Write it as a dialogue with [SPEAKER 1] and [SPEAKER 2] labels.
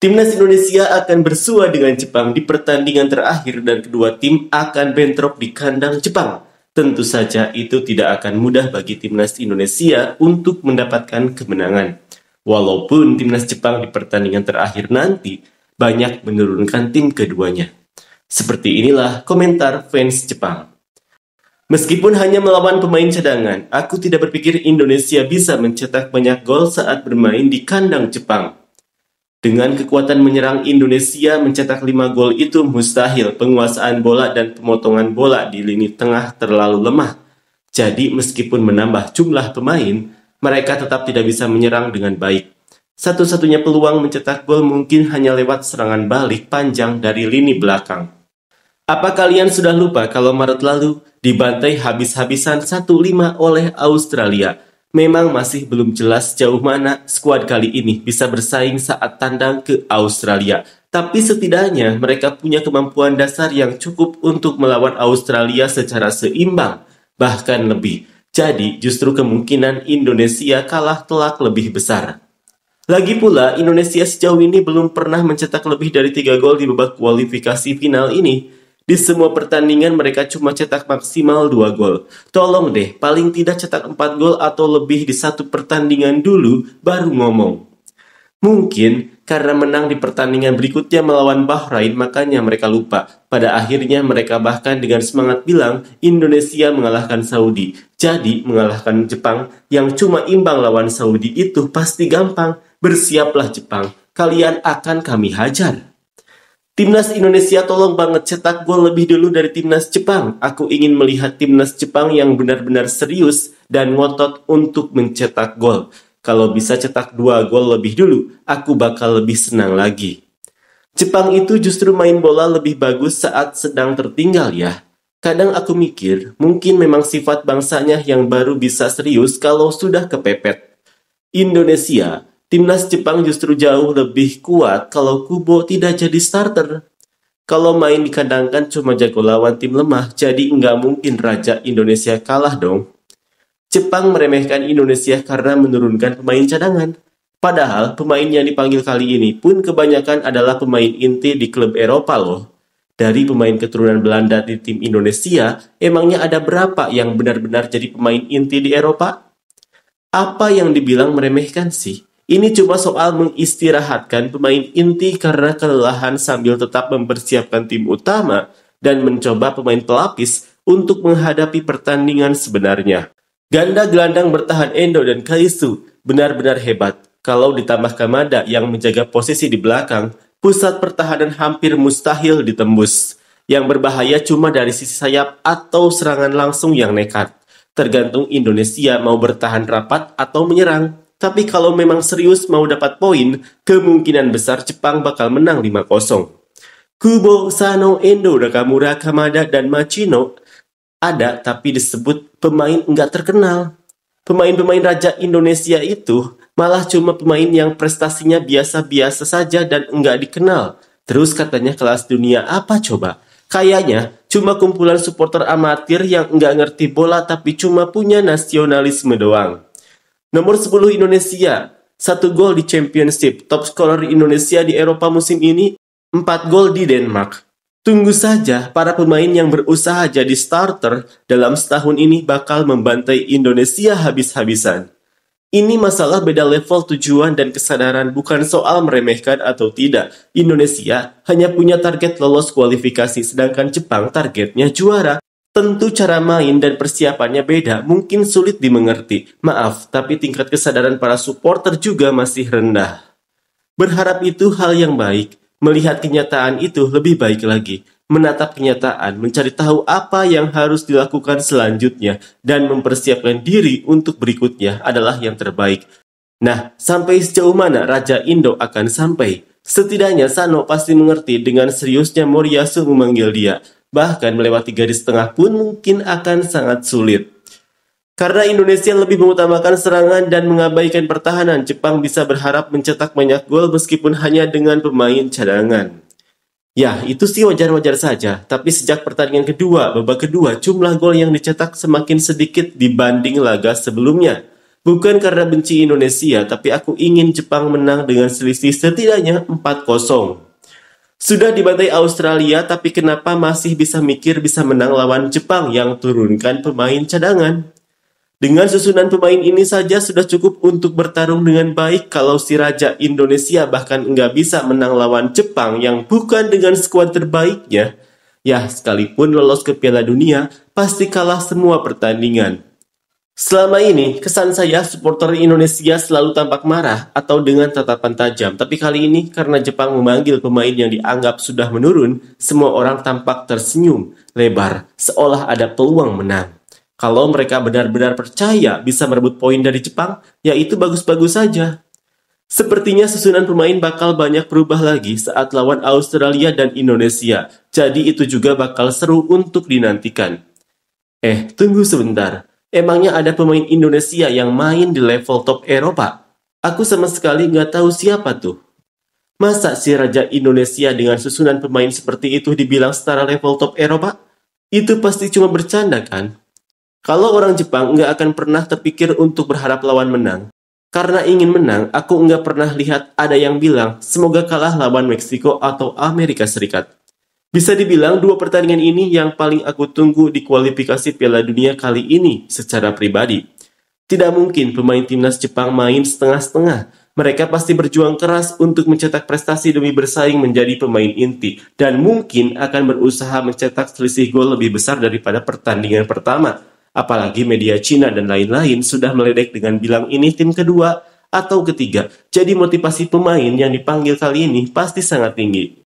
[SPEAKER 1] Timnas Indonesia akan bersua dengan Jepang di pertandingan terakhir dan kedua tim akan bentrok di kandang Jepang. Tentu saja itu tidak akan mudah bagi Timnas Indonesia untuk mendapatkan kemenangan. Walaupun Timnas Jepang di pertandingan terakhir nanti banyak menurunkan tim keduanya. Seperti inilah komentar fans Jepang. Meskipun hanya melawan pemain cadangan, aku tidak berpikir Indonesia bisa mencetak banyak gol saat bermain di kandang Jepang. Dengan kekuatan menyerang Indonesia mencetak 5 gol itu mustahil. Penguasaan bola dan pemotongan bola di lini tengah terlalu lemah. Jadi meskipun menambah jumlah pemain, mereka tetap tidak bisa menyerang dengan baik. Satu-satunya peluang mencetak gol mungkin hanya lewat serangan balik panjang dari lini belakang. Apa kalian sudah lupa kalau Maret lalu dibantai habis-habisan 1-5 oleh Australia? Memang masih belum jelas sejauh mana skuad kali ini bisa bersaing saat tandang ke Australia. Tapi setidaknya mereka punya kemampuan dasar yang cukup untuk melawan Australia secara seimbang, bahkan lebih. Jadi justru kemungkinan Indonesia kalah telak lebih besar. Lagi pula, Indonesia sejauh ini belum pernah mencetak lebih dari 3 gol di babak kualifikasi final ini. Di semua pertandingan mereka cuma cetak maksimal 2 gol. Tolong deh, paling tidak cetak 4 gol atau lebih di satu pertandingan dulu, baru ngomong. Mungkin karena menang di pertandingan berikutnya melawan Bahrain, makanya mereka lupa. Pada akhirnya mereka bahkan dengan semangat bilang Indonesia mengalahkan Saudi. Jadi mengalahkan Jepang yang cuma imbang lawan Saudi itu pasti gampang. Bersiaplah Jepang, kalian akan kami hajar. Timnas Indonesia tolong banget cetak gol lebih dulu dari Timnas Jepang. Aku ingin melihat Timnas Jepang yang benar-benar serius dan ngotot untuk mencetak gol. Kalau bisa cetak 2 gol lebih dulu, aku bakal lebih senang lagi. Jepang itu justru main bola lebih bagus saat sedang tertinggal ya. Kadang aku mikir, mungkin memang sifat bangsanya yang baru bisa serius kalau sudah kepepet. Indonesia, Timnas Jepang justru jauh lebih kuat kalau Kubo tidak jadi starter. Kalau main dikandangkan cuma jago lawan tim lemah, jadi nggak mungkin Raja Indonesia kalah dong. Jepang meremehkan Indonesia karena menurunkan pemain cadangan. Padahal pemain yang dipanggil kali ini pun kebanyakan adalah pemain inti di klub Eropa loh. Dari pemain keturunan Belanda di tim Indonesia, emangnya ada berapa yang benar-benar jadi pemain inti di Eropa? Apa yang dibilang meremehkan sih? Ini cuma soal mengistirahatkan pemain inti karena kelelahan sambil tetap mempersiapkan tim utama dan mencoba pemain pelapis untuk menghadapi pertandingan sebenarnya. Ganda gelandang bertahan Endo dan Kaisu benar-benar hebat. Kalau ditambah Kamada yang menjaga posisi di belakang, pusat pertahanan hampir mustahil ditembus. Yang berbahaya cuma dari sisi sayap atau serangan langsung yang nekat. Tergantung Indonesia mau bertahan rapat atau menyerang. Tapi kalau memang serius mau dapat poin, kemungkinan besar Jepang bakal menang 5-0. Kubo, Sano, Endo, Nakamura, Kamada, dan Machino ada tapi disebut pemain nggak terkenal. Pemain-pemain Raja Indonesia itu malah cuma pemain yang prestasinya biasa-biasa saja dan nggak dikenal. Terus katanya kelas dunia apa coba? Kayaknya cuma kumpulan supporter amatir yang nggak ngerti bola tapi cuma punya nasionalisme doang. Nomor 10 Indonesia, 1 gol di Championship, top scorer Indonesia di Eropa musim ini, 4 gol di Denmark. Tunggu saja, para pemain yang berusaha jadi starter dalam setahun ini bakal membantai Indonesia habis-habisan. Ini masalah beda level tujuan dan kesadaran, bukan soal meremehkan atau tidak. Indonesia hanya punya target lolos kualifikasi, sedangkan Jepang targetnya juara. Tentu cara main dan persiapannya beda, mungkin sulit dimengerti. Maaf, tapi tingkat kesadaran para supporter juga masih rendah. Berharap itu hal yang baik. Melihat kenyataan itu lebih baik lagi. Menatap kenyataan, mencari tahu apa yang harus dilakukan selanjutnya, dan mempersiapkan diri untuk berikutnya adalah yang terbaik. Nah, sampai sejauh mana Raja Indo akan sampai? Setidaknya Sano pasti mengerti dengan seriusnya Moriyasu memanggil dia. Bahkan melewati garis tengah pun mungkin akan sangat sulit. Karena Indonesia lebih mengutamakan serangan dan mengabaikan pertahanan, Jepang bisa berharap mencetak banyak gol meskipun hanya dengan pemain cadangan. Ya, itu sih wajar-wajar saja, tapi sejak pertandingan kedua, babak kedua, jumlah gol yang dicetak semakin sedikit dibanding laga sebelumnya. Bukan karena benci Indonesia, tapi aku ingin Jepang menang dengan selisih setidaknya 4-0. Sudah dibantai Australia, tapi kenapa masih bisa mikir bisa menang lawan Jepang yang turunkan pemain cadangan? Dengan susunan pemain ini saja sudah cukup untuk bertarung dengan baik kalau si Raja Indonesia bahkan nggak bisa menang lawan Jepang yang bukan dengan skuad terbaiknya. Ya, sekalipun lolos ke Piala Dunia, pasti kalah semua pertandingan. Selama ini, kesan saya supporter Indonesia selalu tampak marah atau dengan tatapan tajam. Tapi kali ini, karena Jepang memanggil pemain yang dianggap sudah menurun, semua orang tampak tersenyum lebar, seolah ada peluang menang. Kalau mereka benar-benar percaya bisa merebut poin dari Jepang, ya itu bagus-bagus saja. Sepertinya susunan pemain bakal banyak berubah lagi saat lawan Australia dan Indonesia. Jadi itu juga bakal seru untuk dinantikan. Tunggu sebentar. Emangnya ada pemain Indonesia yang main di level top Eropa? Aku sama sekali nggak tahu siapa tuh. Masa si Raja Indonesia dengan susunan pemain seperti itu dibilang setara level top Eropa? Itu pasti cuma bercanda kan? Kalau orang Jepang nggak akan pernah terpikir untuk berharap lawan menang. Karena ingin menang, aku nggak pernah lihat ada yang bilang semoga kalah lawan Meksiko atau Amerika Serikat. Bisa dibilang dua pertandingan ini yang paling aku tunggu di kualifikasi Piala Dunia kali ini secara pribadi. Tidak mungkin pemain timnas Jepang main setengah-setengah. Mereka pasti berjuang keras untuk mencetak prestasi demi bersaing menjadi pemain inti. Dan mungkin akan berusaha mencetak selisih gol lebih besar daripada pertandingan pertama. Apalagi media Cina dan lain-lain sudah meledek dengan bilang ini tim kedua atau ketiga. Jadi motivasi pemain yang dipanggil kali ini pasti sangat tinggi.